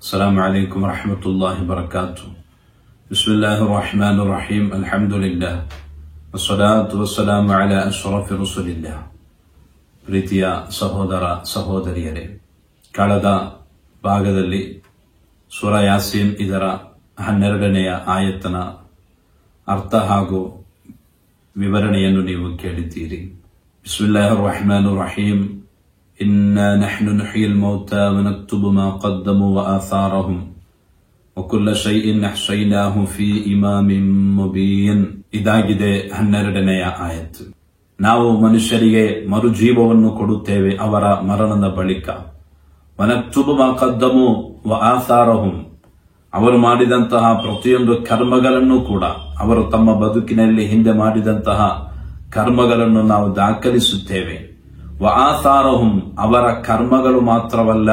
السلام عليكم ورحمة الله وبركاته. بسم الله الرحمن الرحيم. الحمد لله والصلاة والسلام على أشرف رسول الله. ಪ್ರೀತಿಯ ಸಹೋದರ ಸಹೋದರಿಯರೇ, ಕಳೆದ ಭಾಗದಲ್ಲಿ ಸೂರಾ ಯಾಸೀನ್ ಇದರ 12ನೇ ಆಯತನ ಅರ್ಥ ಹಾಗೂ ವಿವರಣೆಯನ್ನು ನೀವು ಕೇಳಿದ್ದೀರಿ. ಬಿಸ್ಮಿಲ್ಲಾಹಿರ್ ರಹಮಾನಿರ್ ರಹೀಂ. إنا نحن نحيي الموتى ونكتب ما قدموا وآثارهم وكل شيء أحصيناه في إمام مبين. ಇದಾಗಿದೆ 12ನೇ ಆಯತ್. ನಾವು ಮನುಷ್ಯರಿಗೆ ಮರುಜೀವವನ್ನು ಕೊಡುತ್ತೇವೆ ಅವರ ಮರಣದ ಬಳಿಕ. ವನಕ್ತುಬು ಮಾ ಕದ್ದಮು ವ ಆಥಾರಹುಂ, ಅವರು ಮಾಡಿದಂತಹ ಪ್ರತಿಯೊಂದು ಕರ್ಮಗಳನ್ನು ಕೂಡ, ಅವರು ತಮ್ಮ ಬದುಕಿನಲ್ಲಿ ಹಿಂದೆ ಮಾಡಿದಂತಹ ಕರ್ಮಗಳನ್ನು ನಾವು ದಾಖಲಿಸುತ್ತೇವೆ. ವ ಆಥಾರಹುಂ, ಅವರ ಕರ್ಮಗಳು ಮಾತ್ರವಲ್ಲ,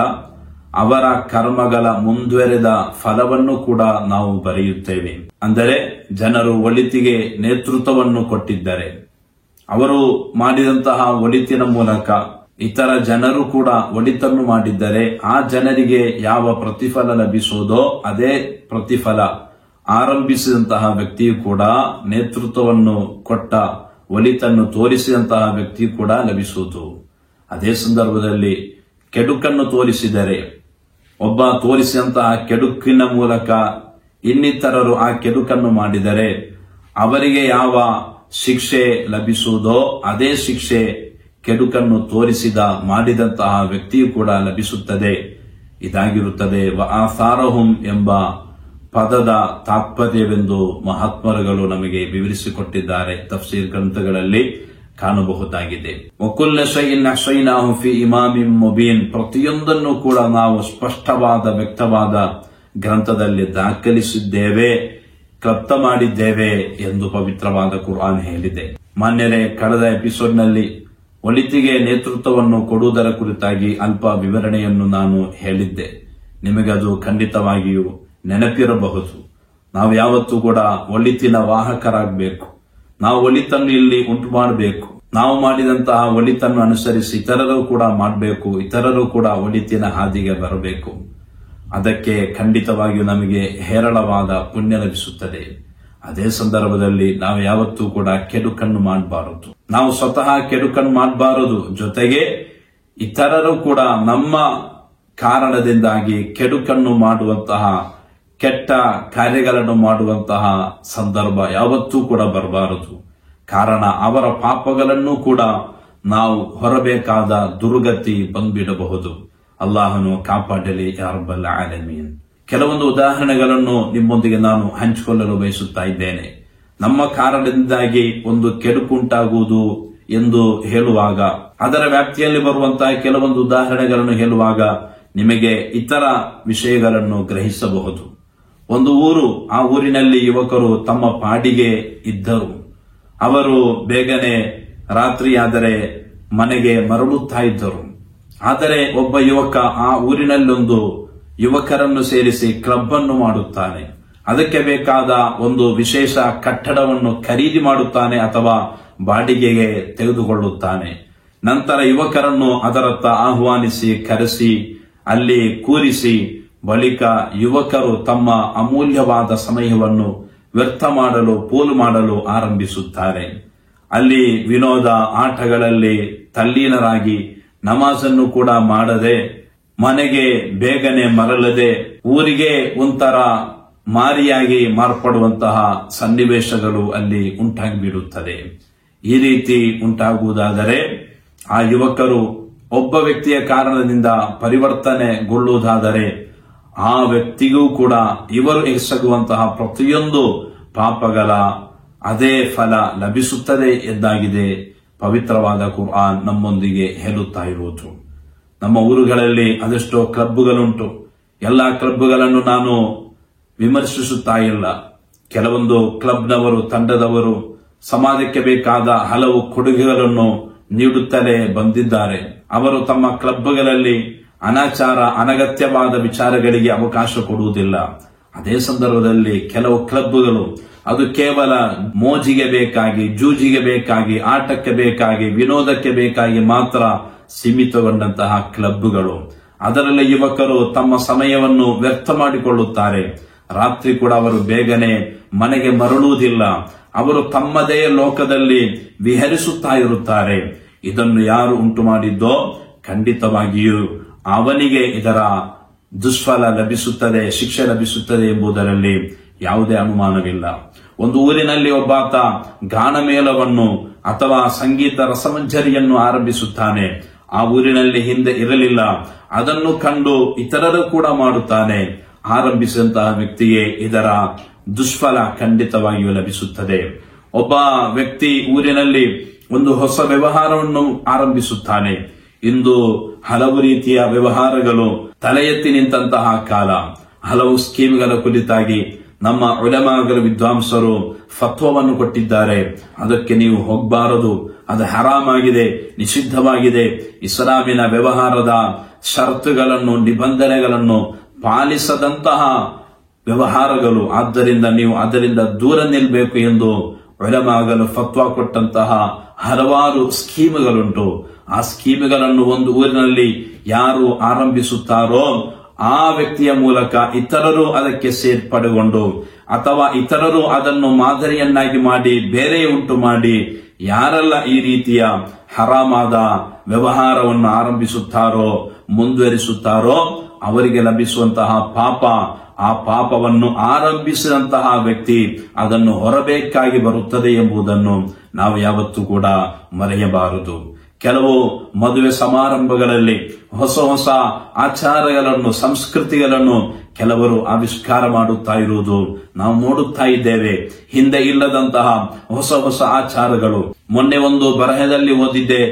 ಅವರ ಕರ್ಮಗಳ ಮುಂದುವರೆದ ಫಲವನ್ನು ಕೂಡ ನಾವು ಬರೆಯುತ್ತೇವೆ. ಅಂದರೆ ಜನರು ಒಳಿತಿಗೆ ನೇತೃತ್ವವನ್ನು ಕೊಟ್ಟಿದ್ದರೆ, ಅವರು ಮಾಡಿದಂತಹ ಒಳಿತಿನ ಮೂಲಕ ಇತರ ಜನರು ಕೂಡ ಒಳಿತನ್ನು ಮಾಡಿದ್ದರೆ ಆ ಜನರಿಗೆ ಯಾವ ಪ್ರತಿಫಲ ಲಭಿಸುವುದೋ ಅದೇ ಪ್ರತಿಫಲ ಆರಂಭಿಸಿದಂತಹ ವ್ಯಕ್ತಿಯು ಕೂಡ, ನೇತೃತ್ವವನ್ನು ಕೊಟ್ಟ ಒಳಿತನ್ನು ತೋರಿಸಿದಂತಹ ವ್ಯಕ್ತಿ ಕೂಡ ಲಭಿಸುವುದು. ಅದೇ ಸಂದರ್ಭದಲ್ಲಿ ಕೆಡುಕನ್ನು ತೋರಿಸಿದರೆ, ಒಬ್ಬ ತೋರಿಸಿದಂತಹ ಕೆಡುಕಿನ ಮೂಲಕ ಇನ್ನಿತರರು ಆ ಕೆಡುಕನ್ನು ಮಾಡಿದರೆ ಅವರಿಗೆ ಯಾವ ಶಿಕ್ಷೆ ಲಭಿಸುವುದೋ ಅದೇ ಶಿಕ್ಷೆ ಕೆಡುಕನ್ನು ಮಾಡಿದಂತಹ ವ್ಯಕ್ತಿಯು ಕೂಡ ಲಭಿಸುತ್ತದೆ. ಇದಾಗಿರುತ್ತದೆ ವ ಆಥಾರಹುಂ ಎಂಬ ಪದದ ತಾತ್ಪರ್ಯವೆಂದು ಮಹಾತ್ಮರುಗಳು ನಮಗೆ ವಿವರಿಸಿಕೊಟ್ಟಿದ್ದಾರೆ. ತಫ್ಸೀರ್ ಗ್ರಂಥಗಳಲ್ಲಿ ಕಾಣಬಹುದಾಗಿದೆ. ವಕುಲ್ಲ ಶೈಇನ್ ಅಹ್ಸೈನಾಹು ಫಿ ಇಮಾಮಿನ್ ಮುಬೀನ್, ಪ್ರತಿಯೊಂದನ್ನು ಕೂಡ ನಾವು ಸ್ಪಷ್ಟವಾದ ವ್ಯಕ್ತವಾದ ಗ್ರಂಥದಲ್ಲಿ ದಾಖಲಿಸಿದ್ದೇವೆ, ಕ್ಲಪ್ತ ಮಾಡಿದ್ದೇವೆ ಎಂದು ಪವಿತ್ರವಾದ ಕುರ್ಆನ್ ಹೇಳಿದೆ. ಮಾನ್ಯರೇ, ಕಳೆದ ಎಪಿಸೋಡ್ನಲ್ಲಿ ಒಳಿತಿಗೆ ನೇತೃತ್ವವನ್ನು ಕೊಡುವುದರ ಕುರಿತಾಗಿ ಅಲ್ಪ ವಿವರಣೆಯನ್ನು ನಾನು ಹೇಳಿದ್ದೆ. ನಿಮಗದು ಖಂಡಿತವಾಗಿಯೂ ನೆನಪಿರಬಹುದು. ನಾವು ಯಾವತ್ತೂ ಕೂಡ ಒಳಿತಿನ ವಾಹಕರಾಗಬೇಕು. ನಾವು ಒಳಿತನ್ನು ಇಲ್ಲಿ ಉಂಟು ಮಾಡಬೇಕು. ನಾವು ಮಾಡಿದಂತಹ ಒಳಿತನ್ನು ಅನುಸರಿಸಿ ಇತರರು ಕೂಡ ಮಾಡಬೇಕು. ಇತರರು ಕೂಡ ಒಳಿತಿನ ಹಾದಿಗೆ ಬರಬೇಕು. ಅದಕ್ಕೆ ಖಂಡಿತವಾಗಿಯೂ ನಮಗೆ ಹೇರಳವಾದ ಪುಣ್ಯ ಲಭಿಸುತ್ತದೆ. ಅದೇ ಸಂದರ್ಭದಲ್ಲಿ ನಾವು ಯಾವತ್ತೂ ಕೂಡ ಕೆಡುಕನ್ನು ಮಾಡಬಾರದು. ನಾವು ಸ್ವತಃ ಕೆಡುಕನ್ನು ಮಾಡಬಾರದು. ಜೊತೆಗೆ ಇತರರು ಕೂಡ ನಮ್ಮ ಕಾರಣದಿಂದಾಗಿ ಕೆಡುಕನ್ನು ಮಾಡುವಂತಹ, ಕೆಟ್ಟ ಕಾರ್ಯಗಳನ್ನು ಮಾಡುವಂತಹ ಸಂದರ್ಭ ಯಾವತ್ತೂ ಕೂಡ ಬರಬಾರದು. ಕಾರಣ ಅವರ ಪಾಪಗಳನ್ನು ಕೂಡ ನಾವು ಹೊರಬೇಕಾದ ದುರ್ಗತಿ ಬಂದ್ಬಿಡಬಹುದು. ಅಲ್ಲಾಹನು ಕಾಪಾಡಲಿ ಯಾ ರಬ್ಬಲ್ ಆಲಮೀನ್. ಕೆಲವೊಂದು ಉದಾಹರಣೆಗಳನ್ನು ನಿಮ್ಮೊಂದಿಗೆ ನಾನು ಹಂಚಿಕೊಳ್ಳಲು ಬಯಸುತ್ತಾ ಇದ್ದೇನೆ. ನಮ್ಮ ಕಾರಣದಿಂದಾಗಿ ಒಂದು ಕೆಡುಕುಂಟಾಗುವುದು ಎಂದು ಹೇಳುವಾಗ, ಅದರ ವ್ಯಾಪ್ತಿಯಲ್ಲಿ ಬರುವಂತಹ ಕೆಲವೊಂದು ಉದಾಹರಣೆಗಳನ್ನು ಹೇಳುವಾಗ ನಿಮಗೆ ಇತರ ವಿಷಯಗಳನ್ನು ಗ್ರಹಿಸಬಹುದು. ಒಂದು ಊರು, ಆ ಊರಿನಲ್ಲಿ ಯುವಕರು ತಮ್ಮ ಪಾಡಿಗೆ ಇದ್ದರು. ಅವರು ಬೇಗನೆ ರಾತ್ರಿಯಾದರೆ ಮನೆಗೆ ಮರಳುತ್ತಾ ಇದ್ದರು. ಆದರೆ ಒಬ್ಬ ಯುವಕ ಆ ಊರಿನಲ್ಲೊಂದು ಯುವಕರನ್ನು ಸೇರಿಸಿ ಕ್ಲಬ್ ಅನ್ನು ಮಾಡುತ್ತಾನೆ. ಅದಕ್ಕೆ ಬೇಕಾದ ಒಂದು ವಿಶೇಷ ಕಟ್ಟಡವನ್ನು ಖರೀದಿ ಮಾಡುತ್ತಾನೆ ಅಥವಾ ಬಾಡಿಗೆಗೆ ತೆಗೆದುಕೊಳ್ಳುತ್ತಾನೆ. ನಂತರ ಯುವಕರನ್ನು ಅದರತ್ತ ಆಹ್ವಾನಿಸಿ, ಕರೆಸಿ, ಅಲ್ಲಿ ಕೂರಿಸಿ, ಬಳಿಕ ಯುವಕರು ತಮ್ಮ ಅಮೂಲ್ಯವಾದ ಸಮಯವನ್ನು ವ್ಯರ್ಥ ಮಾಡಲು, ಪೋಲು ಮಾಡಲು ಆರಂಭಿಸುತ್ತಾರೆ. ಅಲ್ಲಿ ವಿನೋದ ಆಟಗಳಲ್ಲಿ ತಲ್ಲೀನರಾಗಿ ನಮಾಜನ್ನು ಕೂಡ ಮಾಡದೆ, ಮನೆಗೆ ಬೇಗನೆ ಮರಳದೆ, ಊರಿಗೆ ಒಂಥರ ಮಾರಿಯಾಗಿ ಮಾರ್ಪಡುವಂತಹ ಸನ್ನಿವೇಶಗಳು ಅಲ್ಲಿ ಉಂಟಾಗಿಬಿಡುತ್ತದೆ. ಈ ರೀತಿ ಉಂಟಾಗುವುದಾದರೆ ಆ ಯುವಕರು ಒಬ್ಬ ವ್ಯಕ್ತಿಯ ಕಾರಣದಿಂದ ಪರಿವರ್ತನೆಗೊಳ್ಳುವುದಾದರೆ ಆ ವ್ಯಕ್ತಿಗೂ ಕೂಡ ಇವರು ಎಸಗುವಂತಹ ಪ್ರತಿಯೊಂದು ಪಾಪಗಳ ಅದೇ ಫಲ ಲಭಿಸುತ್ತದೆ ಎಂದಾಗಿದೆ ಪವಿತ್ರವಾದ ಕುರ್ಆನ್ ನಮ್ಮೊಂದಿಗೆ ಹೇಳುತ್ತಾ ಇರುವುದು. ನಮ್ಮ ಊರುಗಳಲ್ಲಿ ಅದೆಷ್ಟೋ ಕ್ಲಬ್ಗಳುಂಟು. ಎಲ್ಲಾ ಕ್ಲಬ್ಗಳನ್ನು ನಾನು ವಿಮರ್ಶಿಸುತ್ತಾ ಇಲ್ಲ. ಕೆಲವೊಂದು ಕ್ಲಬ್ನವರು, ತಂಡದವರು ಸಮಾಜಕ್ಕೆ ಬೇಕಾದ ಹಲವು ಕೊಡುಗೆಗಳನ್ನು ನೀಡುತ್ತಲೇ ಬಂದಿದ್ದಾರೆ. ಅವರು ತಮ್ಮ ಕ್ಲಬ್ಗಳಲ್ಲಿ ಅನಾಚಾರ, ಅನಗತ್ಯವಾದ ವಿಚಾರಗಳಿಗೆ ಅವಕಾಶ ಕೊಡುವುದಿಲ್ಲ. ಅದೇ ಸಂದರ್ಭದಲ್ಲಿ ಕೆಲವು ಕ್ಲಬ್ಗಳು ಅದು ಕೇವಲ ಮೋಜಿಗೆ ಬೇಕಾಗಿ, ಜೂಜಿಗೆ ಬೇಕಾಗಿ, ಆಟಕ್ಕೆ ಬೇಕಾಗಿ, ವಿನೋದಕ್ಕೆ ಬೇಕಾಗಿ ಮಾತ್ರ ಸೀಮಿತಗೊಂಡಂತಹ ಕ್ಲಬ್ಗಳು. ಅದರಲ್ಲಿ ಯುವಕರು ತಮ್ಮ ಸಮಯವನ್ನು ವ್ಯರ್ಥ ಮಾಡಿಕೊಳ್ಳುತ್ತಾರೆ. ರಾತ್ರಿ ಕೂಡ ಅವರು ಬೇಗನೆ ಮನೆಗೆ ಮರಳುವುದಿಲ್ಲ. ಅವರು ತಮ್ಮದೇ ಲೋಕದಲ್ಲಿ ವಿಹರಿಸುತ್ತಾ ಇರುತ್ತಾರೆ. ಇದನ್ನು ಯಾರು ಉಂಟು ಮಾಡಿದ್ದೋ ಖಂಡಿತವಾಗಿಯೂ ಅವನಿಗೆ ಇದರ ದುಷ್ಫಲ ಲಭಿಸುತ್ತದೆ, ಶಿಕ್ಷೆ ಲಭಿಸುತ್ತದೆ ಎಂಬುದರಲ್ಲಿ ಯಾವುದೇ ಅನುಮಾನವಿಲ್ಲ. ಒಂದು ಊರಿನಲ್ಲಿ ಒಬ್ಬಾತ ಗಾನಮೇಳವನ್ನು ಅಥವಾ ಸಂಗೀತ ರಸಮಂಜರಿಯನ್ನು ಆರಂಭಿಸುತ್ತಾನೆ. ಆ ಊರಿನಲ್ಲಿ ಹಿಂದೆ ಇರಲಿಲ್ಲ. ಅದನ್ನು ಕಂಡು ಇತರರು ಕೂಡ ಮಾಡುತ್ತಾನೆ. ಆರಂಭಿಸಿದಂತಹ ವ್ಯಕ್ತಿಗೆ ಇದರ ದುಷ್ಫಲ ಖಂಡಿತವಾಗಿಯೂ ಲಭಿಸುತ್ತದೆ. ಒಬ್ಬ ವ್ಯಕ್ತಿ ಊರಿನಲ್ಲಿ ಒಂದು ಹೊಸ ವ್ಯವಹಾರವನ್ನು ಆರಂಭಿಸುತ್ತಾನೆ. ಇಂದು ಹಲವು ರೀತಿಯ ವ್ಯವಹಾರಗಳು ತಲೆ ಎತ್ತಿ ನಿಂತಹ ಕಾಲ. ಹಲವು ಸ್ಕೀಮ್ಗಳ ಕುರಿತಾಗಿ ನಮ್ಮ ಉಲಮಾಗಳು, ವಿದ್ವಾಂಸರು ಫತ್ವವನ್ನು ಕೊಟ್ಟಿದ್ದಾರೆ. ಅದಕ್ಕೆ ನೀವು ಹೋಗಬಾರದು, ಅದು ಹರಾಮಾಗಿದೆ, ನಿಷಿದ್ಧವಾಗಿದೆ. ಇಸ್ಲಾಮಿನ ವ್ಯವಹಾರದ ಷರತ್ತುಗಳನ್ನು, ನಿಬಂಧನೆಗಳನ್ನು ಪಾಲಿಸದಂತಹ ವ್ಯವಹಾರಗಳು, ಆದ್ದರಿಂದ ನೀವು ಅದರಿಂದ ದೂರ ನಿಲ್ಲಬೇಕು ಎಂದು ಉಲಮಾಗಳು ಫತ್ವಾ ಕೊಟ್ಟಂತಹ ಹಲವಾರು ಸ್ಕೀಮ್ಗಳುಂಟು. ಆ ಸ್ಕೀಮ್ಗಳನ್ನು ಒಂದು ಊರಿನಲ್ಲಿ ಯಾರು ಆರಂಭಿಸುತ್ತಾರೋ ಆ ವ್ಯಕ್ತಿಯ ಮೂಲಕ ಇತರರು ಅದಕ್ಕೆ ಸೇರ್ಪಡೆಗೊಂಡು ಅಥವಾ ಇತರರು ಅದನ್ನು ಮಾದರಿಯನ್ನಾಗಿ ಮಾಡಿ ಬೇರೆ ಉಂಟು ಮಾಡಿ ಯಾರೆಲ್ಲ ಈ ರೀತಿಯ ಹರಾಮಾದ ವ್ಯವಹಾರವನ್ನು ಆರಂಭಿಸುತ್ತಾರೋ, ಮುಂದುವರಿಸುತ್ತಾರೋ ಅವರಿಗೆ ಲಭಿಸುವಂತಹ ಪಾಪ, ಆ ಪಾಪವನ್ನು ಆರಂಭಿಸಿದಂತಹ ವ್ಯಕ್ತಿ ಅದನ್ನು ಹೊರಬೇಕಾಗಿ ಬರುತ್ತದೆ ಎಂಬುದನ್ನು ನಾವು ಯಾವತ್ತೂ ಕೂಡ ಮರೆಯಬಾರದು. ಕೆಲವು ಮದುವೆ ಸಮಾರಂಭಗಳಲ್ಲಿ ಹೊಸ ಹೊಸ ಆಚಾರಗಳನ್ನು, ಸಂಸ್ಕೃತಿಗಳನ್ನು ಕೆಲವರು ಆವಿಷ್ಕಾರ ಮಾಡುತ್ತಾ ಇರುವುದು ನಾವು ನೋಡುತ್ತಾ ಇದ್ದೇವೆ. ಹಿಂದೆ ಇಲ್ಲದಂತಹ ಹೊಸ ಹೊಸ ಆಚಾರಗಳು. ಮೊನ್ನೆ ಒಂದು ಬರಹದಲ್ಲಿ ಓದಿದ್ದೆ,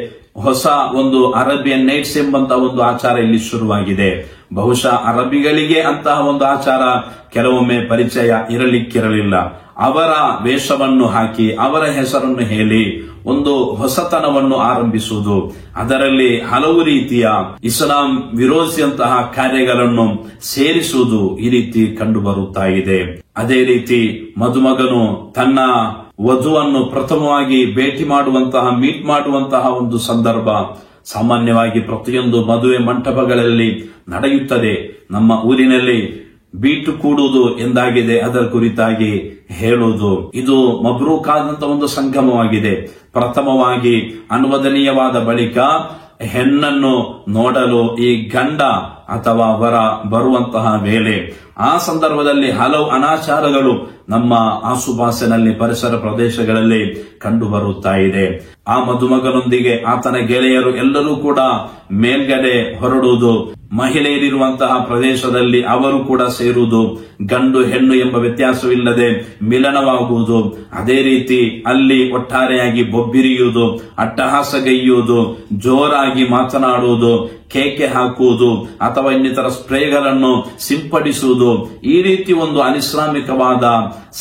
ಹೊಸ ಒಂದು ಅರೇಬಿಯನ್ ನೈಟ್ಸ್ ಎಂಬಂತಹ ಒಂದು ಆಚಾರ ಇಲ್ಲಿ ಶುರುವಾಗಿದೆ. ಬಹುಶಃ ಅರಬಿಗಳಿಗೆ ಅಂತಹ ಒಂದು ಆಚಾರ ಕೆಲವೊಮ್ಮೆ ಪರಿಚಯ ಇರಲಿಕ್ಕಿರಲಿಲ್ಲ. ಅವರ ವೇಷವನ್ನು ಹಾಕಿ ಅವರ ಹೆಸರನ್ನು ಹೇಳಿ ಒಂದು ಹೊಸತನವನ್ನು ಆರಂಭಿಸುವುದು, ಅದರಲ್ಲಿ ಹಲವು ರೀತಿಯ ಇಸ್ಲಾಂ ವಿರೋಧಿಸಿದಂತಹ ಕಾರ್ಯಗಳನ್ನು ಸೇರಿಸುವುದು ಈ ರೀತಿ ಕಂಡು ಬರುತ್ತಾ ಇದೆ. ಅದೇ ರೀತಿ ಮದುಮಗನು ತನ್ನ ವಧುವನ್ನು ಪ್ರಥಮವಾಗಿ ಭೇಟಿ ಮಾಡುವಂತಹ, ಮೀಟ್ ಮಾಡುವಂತಹ ಒಂದು ಸಂದರ್ಭ ಸಾಮಾನ್ಯವಾಗಿ ಪ್ರತಿಯೊಂದು ಮದುವೆ ಮಂಟಪಗಳಲ್ಲಿ ನಡೆಯುತ್ತದೆ. ನಮ್ಮ ಊರಿನಲ್ಲಿ ಬೀಟು ಕೂಡುವುದು ಎಂದಾಗಿದೆ, ಅದರ ಕುರಿತಾಗಿ ಹೇಳುವುದು. ಇದು ಮಬ್ರೂಕಾದಂತಹ ಒಂದು ಸಂಗಮವಾಗಿದೆ. ಪ್ರಥಮವಾಗಿ ಅನುವದನೀಯವಾದ ಬಳಿಕ ಹೆಣ್ಣನ್ನು ನೋಡಲು ಈ ಗಂಡ ಅಥವಾ ವರ ಬರುವಂತಹ ವೇಳೆ ಆ ಸಂದರ್ಭದಲ್ಲಿ ಹಲವು ಅನಾಚಾರಗಳು ನಮ್ಮ ಆಸುಪಾಸಿನಲ್ಲಿ, ಪರಿಸರ ಪ್ರದೇಶಗಳಲ್ಲಿ ಕಂಡು ಬರುತ್ತಾ ಇದೆ. ಆ ಮದುಮಗನೊಂದಿಗೆ ಆತನ ಗೆಳೆಯರು ಎಲ್ಲರೂ ಕೂಡ ಮೇಲ್ಗಡೆ ಹೊರಡುವುದು, ಮಹಿಳೆಯರಿರುವಂತಹ ಪ್ರದೇಶದಲ್ಲಿ ಅವರು ಕೂಡ ಸೇರುವುದು, ಗಂಡು ಹೆಣ್ಣು ಎಂಬ ವ್ಯತ್ಯಾಸವಿಲ್ಲದೆ ಮಿಲನವಾಗುವುದು. ಅದೇ ರೀತಿ ಅಲ್ಲಿ ಒಟ್ಟಾರೆಯಾಗಿ ಬೊಬ್ಬಿರಿಯುವುದು, ಅಟ್ಟಹಾಸಗೈಯುವುದು, ಜೋರಾಗಿ ಮಾತನಾಡುವುದು, ಕೇಕೆ ಹಾಕುವುದು ಅಥವಾ ಇನ್ನಿತರ ಸ್ಪ್ರೇಗಳನ್ನು ಸಿಂಪಡಿಸುವುದು, ಈ ರೀತಿ ಒಂದು ಅನಿಸ್ಲಾಮಿಕವಾದ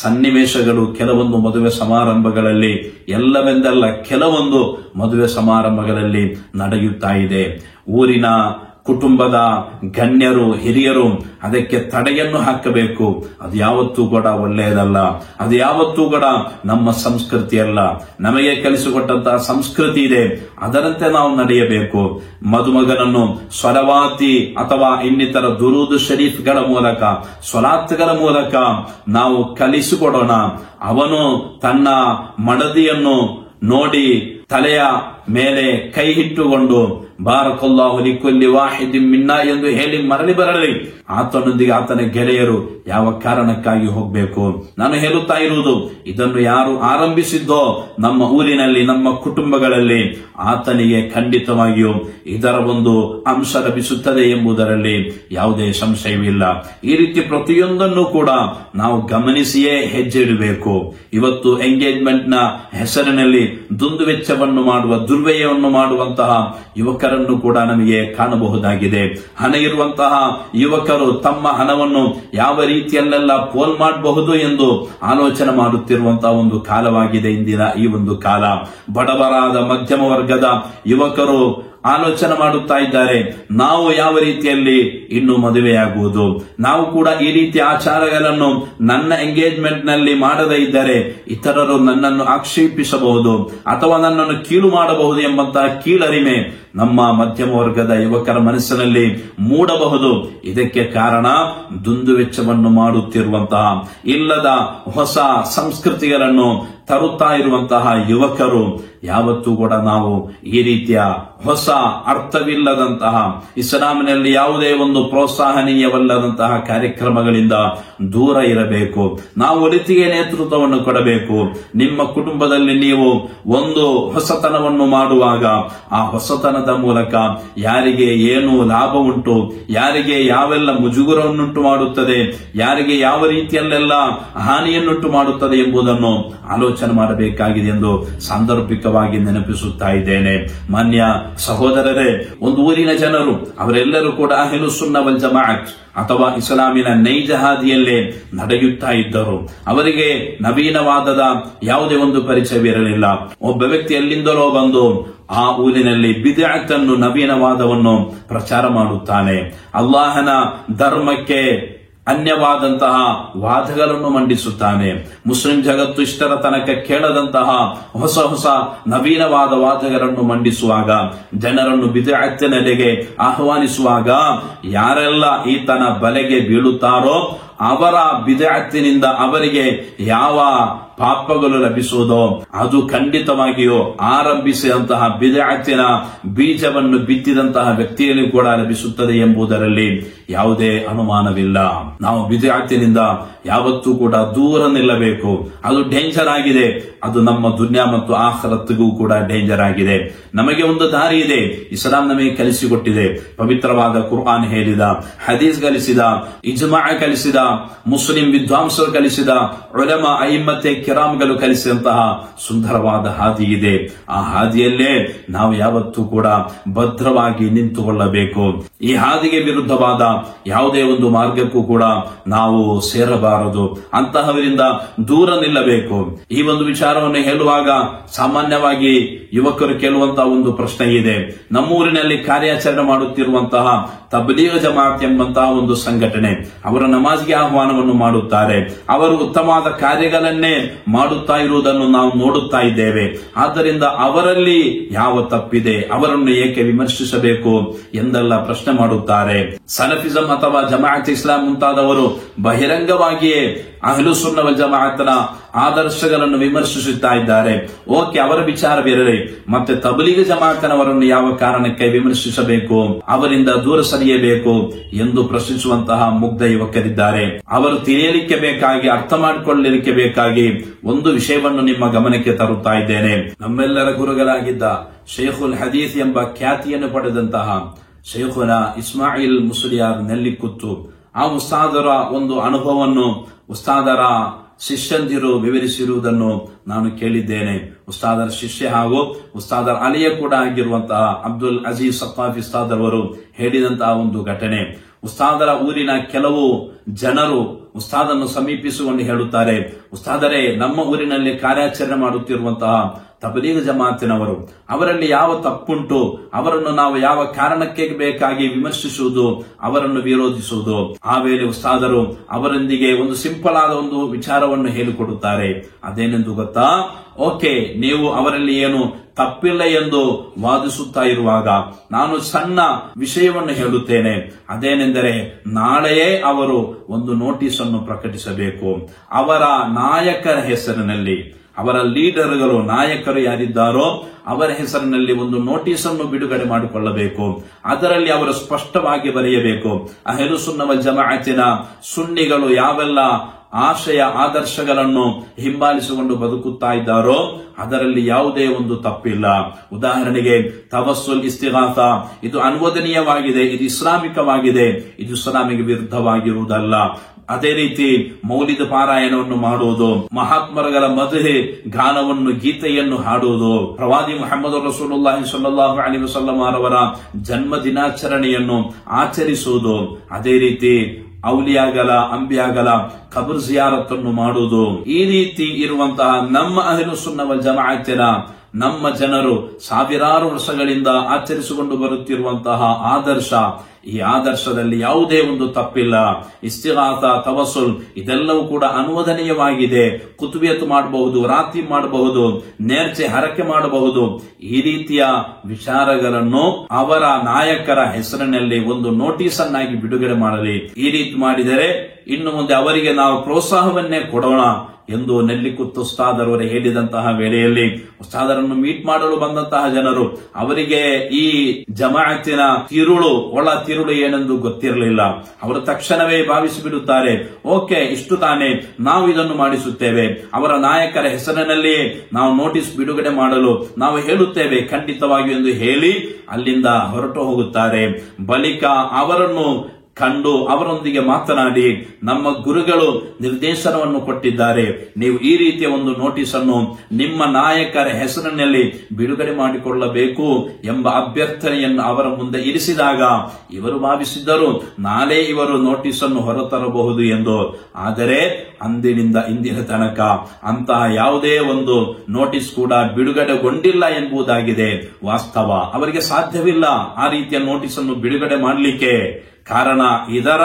ಸನ್ನಿವೇಶಗಳು ಕೆಲವೊಂದು ಮದುವೆ ಸಮಾರಂಭಗಳಲ್ಲಿ, ಎಲ್ಲವೆಂದಲ್ಲ ಕೆಲವೊಂದು ಮದುವೆ ಸಮಾರಂಭಗಳಲ್ಲಿ ನಡೆಯುತ್ತಾ ಇದೆ. ಊರಿನ ಕುಟುಂಬದ ಗಣ್ಯರು, ಹಿರಿಯರು ಅದಕ್ಕೆ ತಡೆಯನ್ನು ಹಾಕಬೇಕು. ಅದು ಯಾವತ್ತೂ ಕೂಡ ಒಳ್ಳೆಯದಲ್ಲ, ಅದು ಯಾವತ್ತೂ ಕೂಡ ನಮ್ಮ ಸಂಸ್ಕೃತಿ ಅಲ್ಲ. ನಮಗೆ ಕಲಿಸಿಕೊಟ್ಟಂತಹ ಸಂಸ್ಕೃತಿ ಇದೆ, ಅದರಂತೆ ನಾವು ನಡೆಯಬೇಕು. ಮದುಮಗನನ್ನು ಸ್ವಲವಾತಿ ಅಥವಾ ಇನ್ನಿತರ ದುರೂದ್ ಶರೀಫ್ಗಳ ಮೂಲಕ, ಸ್ವಲಾತ್ಗಳ ಮೂಲಕ ನಾವು ಕಲಿಸಿಕೊಡೋಣ. ಅವನು ತನ್ನ ಮಡದಿಯನ್ನು ನೋಡಿ ತಲೆಯ ಮೇಲೆ ಕೈ ಇಟ್ಟುಕೊಂಡು ಬಾರಕಲ್ಲಾಹು ಲಿಕುಲ್ಲಿ ವಾಹಿದಿನ್ ಮಿನ್ನಾ ಎಂದು ಹೇಳಿ ಮರಳಿ ಬರಲಿ. ಆತನೊಂದಿಗೆ ಆತನ ಗೆಳೆಯರು ಯಾವ ಕಾರಣಕ್ಕಾಗಿ ಹೋಗಬೇಕು? ನಾನು ಹೇಳುತ್ತಾ ಇರುವುದು, ಇದನ್ನು ಯಾರು ಆರಂಭಿಸಿದ್ದೋ ನಮ್ಮ ಊರಿನಲ್ಲಿ, ನಮ್ಮ ಕುಟುಂಬಗಳಲ್ಲಿ, ಆತನಿಗೆ ಖಂಡಿತವಾಗಿಯೂ ಇದರ ಒಂದು ಅಂಶ ಲಭಿಸುತ್ತದೆ ಎಂಬುದರಲ್ಲಿ ಯಾವುದೇ ಸಂಶಯವಿಲ್ಲ. ಈ ರೀತಿ ಪ್ರತಿಯೊಂದನ್ನು ಕೂಡ ನಾವು ಗಮನಿಸಿಯೇ ಹೆಜ್ಜೆ ಇಡಬೇಕು. ಇವತ್ತು ಎಂಗೇಜ್ಮೆಂಟ್ ನ ಹೆಸರಿನಲ್ಲಿ ದುಂದುವೆಚ್ಚವನ್ನು ಮಾಡುವ, ದುರ್ವ್ಯಯವನ್ನು ಮಾಡುವಂತಹ ಯುವಕರನ್ನು ಕೂಡ ನಮಗೆ ಕಾಣಬಹುದಾಗಿದೆ. ಹಣ ಇರುವಂತಹ ಯುವಕರು ತಮ್ಮ ಹಣವನ್ನು ಯಾವ ರೀತಿಯಲ್ಲೆಲ್ಲ ಪೋಲ್ ಮಾಡಬಹುದು ಎಂದು ಆಲೋಚನೆ ಮಾಡುತ್ತಿರುವಂತಹ ಒಂದು ಕಾಲವಾಗಿದೆ ಇಂದಿನ ಈ ಒಂದು ಕಾಲ. ಬಡವರಾದ ಮಧ್ಯಮ ವರ್ಗದ ಯುವಕರು ಆಲೋಚನೆ ಮಾಡುತ್ತಾ ಇದ್ದಾರೆ, ನಾವು ಯಾವ ರೀತಿಯಲ್ಲಿ ಇನ್ನು ಮದುವೆಯಾಗುವುದು, ನಾವು ಕೂಡ ಈ ರೀತಿಯ ಆಚಾರಗಳನ್ನು ನನ್ನ ಎಂಗೇಜ್ಮೆಂಟ್ ನಲ್ಲಿ ಮಾಡದೇ ಇದ್ದರೆ ಇತರರು ನನ್ನನ್ನು ಆಕ್ಷೇಪಿಸಬಹುದು ಅಥವಾ ನನ್ನನ್ನು ಕೀಳು ಮಾಡಬಹುದು ಎಂಬಂತಹ ಕೀಳರಿಮೆ ನಮ್ಮ ಮಧ್ಯಮ ವರ್ಗದ ಯುವಕರ ಮನಸ್ಸಿನಲ್ಲಿ ಮೂಡಬಹುದು. ಇದಕ್ಕೆ ಕಾರಣ ದುಂದುವೆಚ್ಚವನ್ನು ಮಾಡುತ್ತಿರುವಂತಹ, ಇಲ್ಲದ ಹೊಸ ಸಂಸ್ಕೃತಿಗಳನ್ನು ತರುತ್ತಾ ಇರುವಂತಹ ಯುವಕರು. ಯಾವತ್ತೂ ಕೂಡ ನಾವು ಈ ರೀತಿಯ ಹೊಸ ಅರ್ಥವಿಲ್ಲದಂತಹ, ಇಸ್ಲಾಮಿನಲ್ಲಿ ಯಾವುದೇ ಒಂದು ಪ್ರೋತ್ಸಾಹನೀಯವಲ್ಲದಂತಹ ಕಾರ್ಯಕ್ರಮಗಳಿಂದ ದೂರ ಇರಬೇಕು. ನಾವು ಒಳಿತಿಗೆ ನೇತೃತ್ವವನ್ನು ಕೊಡಬೇಕು. ನಿಮ್ಮ ಕುಟುಂಬದಲ್ಲಿ ನೀವು ಒಂದು ಹೊಸತನವನ್ನು ಮಾಡುವಾಗ ಆ ಹೊಸತನದ ಮೂಲಕ ಯಾರಿಗೆ ಏನು ಲಾಭ ಉಂಟು, ಯಾರಿಗೆ ಯಾವೆಲ್ಲ ಮುಜುಗರವನ್ನುಂಟು ಮಾಡುತ್ತದೆ, ಯಾರಿಗೆ ಯಾವ ರೀತಿಯಲ್ಲೆಲ್ಲ ಹಾನಿಯನ್ನುಂಟು ಮಾಡುತ್ತದೆ ಎಂಬುದನ್ನು ಆಲೋಚನೆ ಮಾಡಬೇಕಾಗಿದೆ ಎಂದು ಸಾಂದರ್ಭಿಕವಾಗಿ ನೆನಪಿಸುತ್ತಾ ಇದ್ದೇನೆ. ಮಾನ್ಯ ಸಹೋದರರೇ, ಒಂದು ಊರಿನ ಜನರು ಅವರೆಲ್ಲರೂ ಕೂಡ ಅಹ್ಲು ಸುನ್ನ ವಲ್ ಜಮಾಅತ್ ಅಥವಾ ಇಸ್ಲಾಮಿನ ನೈಜ ಹಾದಿಯಲ್ಲೇ ನಡೆಯುತ್ತಾ ಇದ್ದರು. ಅವರಿಗೆ ನವೀನವಾದದ ಯಾವುದೇ ಒಂದು ಪರಿಚಯವಿರಲಿಲ್ಲ. ಒಬ್ಬ ವ್ಯಕ್ತಿ ಎಲ್ಲಿಂದಲೋ ಬಂದು ಆ ಊರಿನಲ್ಲಿ ಬಿದ್ಅತ್ ಅನ್ನು, ನವೀನವಾದವನ್ನು ಪ್ರಚಾರ ಮಾಡುತ್ತಾನೆ. ಅಲ್ಲಾಹನ ಧರ್ಮಕ್ಕೆ ಅನ್ಯವಾದಂತಹ ವಾದಗಳನ್ನು ಮಂಡಿಸುತ್ತಾನೆ. ಮುಸ್ಲಿಂ ಜಗತ್ತು ಇಷ್ಟರ ತನಕ ಕೇಳದಂತಹ ಹೊಸ ಹೊಸ ನವೀನವಾದ ವಾದಗಳನ್ನು ಮಂಡಿಸುವಾಗ, ಜನರನ್ನು ಬಿದ್ಅತ್ತಿನೆಡೆಗೆ ಆಹ್ವಾನಿಸುವಾಗ ಯಾರೆಲ್ಲ ಈತನ ಬಲೆಗೆ ಬೀಳುತ್ತಾರೋ ಅವರ ಬಿದ್ಅತ್ತಿನಿಂದ ಅವರಿಗೆ ಯಾವ ಪಾಪಗಳು ಲಭಿಸುವುದೋ ಅದು ಖಂಡಿತವಾಗಿಯೂ ಆರಂಭಿಸಿದಂತಹ ಬಿದ್ಅತ್ತಿನ ಬೀಜವನ್ನು ಬಿತ್ತಿದಂತಹ ವ್ಯಕ್ತಿಯಲ್ಲಿ ಕೂಡ ಲಭಿಸುತ್ತದೆ ಎಂಬುದರಲ್ಲಿ ಯಾವುದೇ ಅನುಮಾನವಿಲ್ಲ. ನಾವು ಬಿದ್ಅತ್ತಿನಿಂದ ಯಾವತ್ತೂ ಕೂಡ ದೂರ ನಿಲ್ಲಬೇಕು. ಅದು ಡೇಂಜರ್ ಆಗಿದೆ. ಅದು ನಮ್ಮ ದುನ್ಯಾ ಮತ್ತು ಆಖರತ್ತಿಗೂ ಕೂಡ ಡೇಂಜರ್ ಆಗಿದೆ. ನಮಗೆ ಒಂದು ದಾರಿ ಇದೆ, ಇಸ್ಲಾಂ ನಮಗೆ ಕಲಿಸಿಕೊಟ್ಟಿದೆ. ಪವಿತ್ರವಾದ ಕುರ್ಆನ್ ಹೇಳಿದ, ಹದೀಸ್ ಕಲಿಸಿದ, ಇಜ್ಮಾ ಕಲಿಸಿದ, ಮುಸ್ಲಿಂ ವಿದ್ವಾಂಸರು ಕಲಿಸಿದ, ಉಲಮಾ ಅಯಿಮ್ಮತೆ ಕಿರಾಮ್ಗಳು ಕಲಿಸಿದಂತಹ ಸುಂದರವಾದ ಹಾದಿ ಇದೆ. ಆ ಹಾದಿಯಲ್ಲೇ ನಾವು ಯಾವತ್ತೂ ಕೂಡ ಭದ್ರವಾಗಿ ನಿಂತುಕೊಳ್ಳಬೇಕು. ಈ ಹಾದಿಗೆ ವಿರುದ್ಧವಾದ ಯಾವುದೇ ಒಂದು ಮಾರ್ಗಕ್ಕೂ ಕೂಡ ನಾವು ಸೇರಬಾರದು. ಅಂತಹವರಿಂದ ದೂರ ನಿಲ್ಲಬೇಕು. ಈ ಒಂದು ವಿಚಾರವನ್ನು ಹೇಳುವಾಗ ಸಾಮಾನ್ಯವಾಗಿ ಯುವಕರು ಕೇಳುವಂತಹ ಒಂದು ಪ್ರಶ್ನೆ ಇದೆ. ನಮ್ಮೂರಿನಲ್ಲಿ ಕಾರ್ಯಾಚರಣೆ ಮಾಡುತ್ತಿರುವಂತಹ ತಬ್ಲೀಗ್ ಜಮಾಅತ್ ಎಂಬಂತಹ ಒಂದು ಸಂಘಟನೆ, ಅವರ ನಮಾಜ್ಗೆ ಆಹ್ವಾನವನ್ನು ಮಾಡುತ್ತಾರೆ. ಅವರು ಉತ್ತಮವಾದ ಕಾರ್ಯಗಳನ್ನೇ ಮಾಡುತ್ತಾ ಇರುವುದನ್ನು ನಾವು ನೋಡುತ್ತಾ ಇದ್ದೇವೆ. ಆದ್ದರಿಂದ ಅವರಲ್ಲಿ ಯಾವ ತಪ್ಪಿದೆ, ಅವರನ್ನು ಏಕೆ ವಿಮರ್ಶಿಸಬೇಕು ಎಂದೆಲ್ಲ ಪ್ರಶ್ನೆ ಮಾಡುತ್ತಾರೆ. ಸಲಫಿಸಂ ಅಥವಾ ಜಮಾಅತ್ ಇಸ್ಲಾಂ ಮುಂತಾದವರು ಬಹಿರಂಗವಾಗಿಯೇ ಅಹ್ಲು ಸುನ್ನ ವಲ್ ಜಮಾಅತ್ನ ಆದರ್ಶಗಳನ್ನು ವಿಮರ್ಶಿಸುತ್ತಾ ಇದ್ದಾರೆ. ಓಕೆ, ಅವರ ವಿಚಾರವಿರಲಿ. ಮತ್ತೆ ತಬ್ಲೀಗ್ ಜಮಾಅತ್ನವರನ್ನು ಯಾವ ಕಾರಣಕ್ಕೆ ವಿಮರ್ಶಿಸಬೇಕು, ಅವರಿಂದ ದೂರ ಸರಿಯಬೇಕು ಎಂದು ಪ್ರಶ್ನಿಸುವಂತಹ ಮುಗ್ಧ ಯುವಕರಿದ್ದಾರೆ. ಅವರು ತಿಳಿಯಲಿಕ್ಕೆ ಬೇಕಾಗಿ, ಅರ್ಥ ಮಾಡಿಕೊಳ್ಳಲಿಕ್ಕೆ ಬೇಕಾಗಿ ಒಂದು ವಿಷಯವನ್ನು ನಿಮ್ಮ ಗಮನಕ್ಕೆ ತರುತ್ತಾ ಇದ್ದೇನೆ. ನಮ್ಮೆಲ್ಲರ ಗುರುಗಳಾಗಿದ್ದ ಶೇಖುಲ್ ಹದೀಸ್ ಎಂಬ ಖ್ಯಾತಿಯನ್ನು ಪಡೆದಂತಹ ಶೇಖುನ ಇಸ್ಮಾಯಿಲ್ ಮುಸ್ಲಿಯಾರ್ ನೆಲ್ಲಿಕುತ್ತು, ಆ ಉಸ್ತಾದರ ಒಂದು ಅನುಭವವನ್ನು ಉಸ್ತಾದರ ಶಿಷ್ಯಂದಿರು ವಿವರಿಸಿರುವುದನ್ನು ನಾನು ಕೇಳಿದ್ದೇನೆ. ಉಸ್ತಾದರ ಶಿಷ್ಯ ಹಾಗೂ ಉಸ್ತಾದರ ಅಲಿಯ ಕೂಡ ಆಗಿರುವಂತಹ ಅಬ್ದುಲ್ ಅಜೀಜ್ ಸಫಾಫಿ ಉಸ್ತಾದರ್ ಅವರು ಹೇಳಿದಂತಹ ಒಂದು ಘಟನೆ. ಉಸ್ತಾದರ ಊರಿನ ಕೆಲವು ಜನರು ಉಸ್ತಾದನ್ನು ಸಮೀಪಿಸಿಕೊಂಡು ಹೇಳುತ್ತಾರೆ, ಉಸ್ತಾದರೇ, ನಮ್ಮ ಊರಿನಲ್ಲಿ ಕಾರ್ಯಾಚರಣೆ ಮಾಡುತ್ತಿರುವಂತಹ ತಬ್ಲೀಗ್ ಜಮಾಅತಿನವರು, ಅವರಲ್ಲಿ ಯಾವ ತಪ್ಪುಂಟು, ಅವರನ್ನು ನಾವು ಯಾವ ಕಾರಣಕ್ಕೆ ಬೇಕಾಗಿ ವಿಮರ್ಶಿಸುವುದು, ಅವರನ್ನು ವಿರೋಧಿಸುವುದು. ಆ ವೇಳೆ ಉಸ್ತಾದರು ಅವರೊಂದಿಗೆ ಒಂದು ಸಿಂಪಲ್ ಆದ ಒಂದು ವಿಚಾರವನ್ನು ಹೇಳಿಕೊಡುತ್ತಾರೆ. ಅದೇನೆಂದು ಗೊತ್ತಾ? ಓಕೆ, ನೀವು ಅವರಲ್ಲಿ ಏನು ತಪ್ಪಿಲ್ಲ ಎಂದು ವಾದಿಸುತ್ತಾ ಇರುವಾಗ ನಾನು ಸಣ್ಣ ವಿಷಯವನ್ನು ಹೇಳುತ್ತೇನೆ. ಅದೇನೆಂದರೆ, ನಾಳೆಯೇ ಅವರು ಒಂದು ನೋಟಿಸ್ ಅನ್ನು ಪ್ರಕಟಿಸಬೇಕು. ಅವರ ನಾಯಕರ ಹೆಸರಿನಲ್ಲಿ, ಅವರ ಲೀಡರ್ಗಳು, ನಾಯಕರು ಯಾರಿದ್ದಾರೋ ಅವರ ಹೆಸರಿನಲ್ಲಿ ಒಂದು ನೋಟಿಸ್ ಅನ್ನು ಬಿಡುಗಡೆ ಮಾಡಿಕೊಳ್ಳಬೇಕು. ಅದರಲ್ಲಿ ಅವರು ಸ್ಪಷ್ಟವಾಗಿ ಬರೆಯಬೇಕು, ಅಹ್ಲು ಸುನ್ನ ವಲ್ ಜಮಾಅತಿನ ಸುನ್ನಿಗಳು ಯಾವೆಲ್ಲ ಆಶಯ ಆದರ್ಶಗಳನ್ನು ಹಿಂಬಾಲಿಸಿಕೊಂಡು ಬದುಕುತ್ತಾ ಇದ್ದಾರೋ ಅದರಲ್ಲಿ ಯಾವುದೇ ಒಂದು ತಪ್ಪಿಲ್ಲ. ಉದಾಹರಣೆಗೆ ತವಸ್ಸುಲ್, ಇಸ್ತಿಗಾಸ, ಇದು ಅನುಮೋದನೀಯವಾಗಿದೆ, ಇದು ಇಸ್ಲಾಮಿಕವಾಗಿದೆ, ಇದು ಇಸ್ಲಾಮಿಗೆ ವಿರುದ್ಧವಾಗಿರುವುದಲ್ಲ. ಅದೇ ರೀತಿ ಮೌಲಿದ ಪಾರಾಯಣವನ್ನು ಮಾಡುವುದು, ಮಹಾತ್ಮರುಗಳ ಮದುವೆ ಗಾನವನ್ನು, ಗೀತೆಯನ್ನು ಹಾಡುವುದು, ಪ್ರವಾದಿ ಮುಹಮ್ಮದ್ ರಸೂಲುಲ್ಲಾಹಿ ಸ್ವಲ್ಲಲ್ಲಾಹು ಅಲೈಹಿ ವಸಲ್ಲಂ ಅವರ ಜನ್ಮ ದಿನಾಚರಣೆಯನ್ನು ಆಚರಿಸುವುದು, ಅದೇ ರೀತಿ ಔಲಿಯಾಗಲ, ಅಂಬಿಯಾಗಲ ಕಬರ್ ಜಿಯಾರತನ್ನು ಮಾಡುವುದು. ಈ ರೀತಿ ಇರುವಂತಹ ನಮ್ಮ ಅಹ್ಲು ಸುನ್ನ ವಲ್ ಜಮಾಅತಿನ ನಮ್ಮ ಜನರು ಸಾವಿರಾರು ವರ್ಷಗಳಿಂದ ಆಚರಿಸಿಕೊಂಡು ಬರುತ್ತಿರುವಂತಹ ಆದರ್ಶ, ಈ ಆದರ್ಶದಲ್ಲಿ ಯಾವುದೇ ಒಂದು ತಪ್ಪಿಲ್ಲ. ಇಸ್ತಿಗಾತ, ತವಸುಲ್ ಇದೆಲ್ಲವೂ ಕೂಡ ಅನುಮೋದನೀಯವಾಗಿದೆ. ಕುತುಬಿಯತ್ ಮಾಡಬಹುದು, ರಾತಿ ಮಾಡಬಹುದು, ನೇರ್ಚೆ ಹರಕೆ ಮಾಡಬಹುದು. ಈ ರೀತಿಯ ವಿಚಾರಗಳನ್ನು ಅವರ ನಾಯಕರ ಹೆಸರಿನಲ್ಲಿ ಒಂದು ನೋಟಿಸ್ ಅನ್ನಾಗಿ ಬಿಡುಗಡೆ ಮಾಡಲಿ. ಈ ರೀತಿ ಮಾಡಿದರೆ ಇನ್ನು ಮುಂದೆ ಅವರಿಗೆ ನಾವು ಪ್ರೋತ್ಸಾಹವನ್ನೇ ಕೊಡೋಣ ಎಂದು ನೆಲ್ಲಿಕುತ್ತು ಉಸ್ತಾದರವರೇ ಹೇಳಿದಂತಹ ವೇಳೆಯಲ್ಲಿ ಉಸ್ತಾದರನ್ನು ಮೀಟ್ ಮಾಡಲು ಬಂದಂತಹ ಜನರು ಅವರಿಗೆ ಈ ಜಮಾಅತಿನ ಒಳ ತಿರುಳು ಏನೆಂದು ಗೊತ್ತಿರಲಿಲ್ಲ. ಅವರು ತಕ್ಷಣವೇ ಭಾವಿಸಿಬಿಡುತ್ತಾರೆ, ಓಕೆ ಇಷ್ಟು ತಾನೇ, ನಾವು ಇದನ್ನು ಮಾಡಿಸುತ್ತೇವೆ, ಅವರ ನಾಯಕರ ಹೆಸರಿನಲ್ಲಿಯೇ ನಾವು ನೋಟಿಸ್ ಬಿಡುಗಡೆ ಮಾಡಲು ನಾವು ಹೇಳುತ್ತೇವೆ ಖಂಡಿತವಾಗಿಯೂ ಎಂದು ಹೇಳಿ ಅಲ್ಲಿಂದ ಹೊರಟು ಹೋಗುತ್ತಾರೆ. ಬಳಿಕ ಅವರನ್ನು ಕಂಡು ಅವರೊಂದಿಗೆ ಮಾತನಾಡಿ, ನಮ್ಮ ಗುರುಗಳು ನಿರ್ದೇಶನವನ್ನು ಕೊಟ್ಟಿದ್ದಾರೆ, ನೀವು ಈ ರೀತಿಯ ಒಂದು ನೋಟಿಸ್ ಅನ್ನು ನಿಮ್ಮ ನಾಯಕರ ಹೆಸರಿನಲ್ಲಿ ಬಿಡುಗಡೆ ಮಾಡಿಕೊಳ್ಳಬೇಕು ಎಂಬ ಅಭ್ಯರ್ಥನೆಯನ್ನು ಅವರ ಮುಂದೆ ಇರಿಸಿದಾಗ ಇವರು ಭಾವಿಸಿದ್ದರು ನಾಳೆ ಇವರು ನೋಟಿಸ್ ಅನ್ನು ಹೊರತರಬಹುದು ಎಂದು. ಆದರೆ ಅಂದಿನಿಂದ ಇಂದಿನ ತನಕ ಅಂತಹ ಯಾವುದೇ ಒಂದು ನೋಟಿಸ್ ಕೂಡ ಬಿಡುಗಡೆಗೊಂಡಿಲ್ಲ ಎಂಬುದಾಗಿದೆ ವಾಸ್ತವ. ಅವರಿಗೆ ಸಾಧ್ಯವಿಲ್ಲ ಆ ರೀತಿಯ ನೋಟಿಸ್ ಅನ್ನು ಬಿಡುಗಡೆ ಮಾಡಲಿಕ್ಕೆ. ಕಾರಣ ಇದರ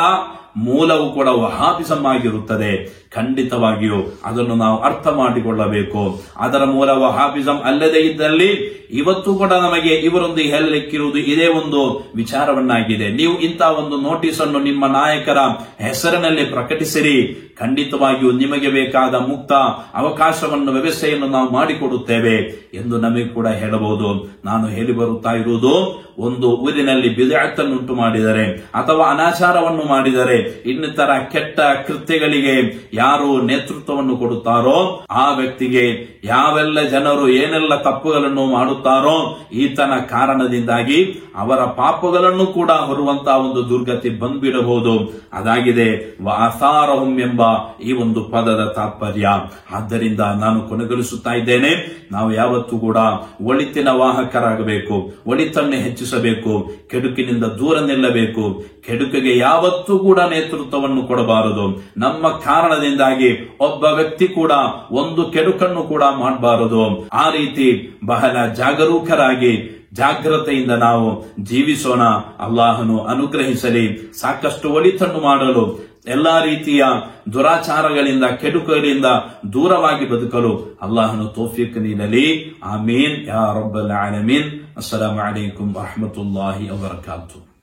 ಮೂಲವು ಕೂಡ ವಹಾಬಿಸಂ ಆಗಿರುತ್ತದೆ. ಖಂಡಿತವಾಗಿಯೂ ಅದನ್ನು ನಾವು ಅರ್ಥ ಮಾಡಿಕೊಳ್ಳಬೇಕು. ಅದರ ಮೂಲ ವಹಾಬಿಸಂ ಅಲ್ಲದೆ ಇದ್ದಲ್ಲಿ ಇವತ್ತು ಕೂಡ ನಮಗೆ ಇವರೊಂದಿಗೆ ಹೇಳಲಿಕ್ಕಿರುವುದು ಇದೇ ಒಂದು ವಿಚಾರವನ್ನಾಗಿದೆ. ನೀವು ಇಂತಹ ಒಂದು ನೋಟಿಸ್ ಅನ್ನು ನಿಮ್ಮ ನಾಯಕರ ಹೆಸರಿನಲ್ಲಿ ಪ್ರಕಟಿಸಿರಿ, ಖಂಡಿತವಾಗಿಯೂ ನಿಮಗೆ ಬೇಕಾದ ಮುಕ್ತ ಅವಕಾಶವನ್ನು ವ್ಯವಸ್ಥೆಯನ್ನು ನಾವು ಮಾಡಿಕೊಡುತ್ತೇವೆ ಎಂದು ನಮಗೆ ಕೂಡ ಹೇಳಬಹುದು. ನಾನು ಹೇಳಿ ಬರುತ್ತಾ ಇರುವುದು, ಒಂದು ಊರಿನಲ್ಲಿ ಬಿದ್ಅತನ್ನುಂಟು ಮಾಡಿದರೆ ಅಥವಾ ಅನಾಚಾರವನ್ನು ಮಾಡಿದರೆ, ಇನ್ನಿತರ ಕೆಟ್ಟ ಕೃತ್ಯಗಳಿಗೆ ಯಾರು ನೇತೃತ್ವವನ್ನು ಕೊಡುತ್ತಾರೋ ಆ ವ್ಯಕ್ತಿಗೆ ಯಾವೆಲ್ಲ ಜನರು ಏನೆಲ್ಲ ತಪ್ಪುಗಳನ್ನು ಮಾಡುತ್ತಾರೋ ಈತನ ಕಾರಣದಿಂದಾಗಿ ಅವರ ಪಾಪಗಳನ್ನು ಕೂಡ ಹೊರುವಂತಹ ಒಂದು ದುರ್ಗತಿ ಬಂದ್ಬಿಡಬಹುದು. ಅದಾಗಿದೆ ವಅಸಾರಹುಂ ಎಂಬ ಈ ಒಂದು ಪದದ ತಾತ್ಪರ್ಯ. ಆದ್ದರಿಂದ ನಾನು ಕೊನೆಗೊಳಿಸುತ್ತಾ ಇದ್ದೇನೆ, ನಾವು ಯಾವತ್ತೂ ಕೂಡ ಒಳಿತಿನ ವಾಹಕರಾಗಬೇಕು, ಒಳಿತನ್ನು ಹೆಚ್ಚಿಸಬೇಕು, ಕೆಡುಕಿನಿಂದ ದೂರ ನಿಲ್ಲಬೇಕು, ಕೆಡುಕಿಗೆ ಯಾವತ್ತೂ ಕೂಡ ನೇತೃತ್ವವನ್ನು ಕೊಡಬಾರದು. ನಮ್ಮ ಕಾರಣದಿಂದಾಗಿ ಒಬ್ಬ ವ್ಯಕ್ತಿ ಕೂಡ ಒಂದು ಕೆಡುಕನ್ನು ಕೂಡ ಮಾಡಬಾರದು. ಆ ರೀತಿ ಬಹಳ ಜಾಗರೂಕರಾಗಿ ಜಾಗ್ರತೆಯಿಂದ ನಾವು ಜೀವಿಸೋಣ. ಅಲ್ಲಾಹನು ಅನುಗ್ರಹಿಸಲಿ. ಸಾಕಷ್ಟು ಒಳಿತನ್ನು ಮಾಡಲು, ಎಲ್ಲಾ ರೀತಿಯ ದುರಾಚಾರಗಳಿಂದ ಕೆಡುಕುಗಳಿಂದ ದೂರವಾಗಿ ಬದುಕಲು ಅಲ್ಲಾಹನು ತೌಫೀಕ್ ನೀಡಲಿ. ಆಮೀನ್ ಯಾ ರಬ್ಬಲ್ ಆಲಮೀನ್. ಅಸ್ಸಲಾಮು ಅಲೈಕುಂ ವರಹಮತುಲ್ಲಾಹಿ ವಬರಕಾತುಹು.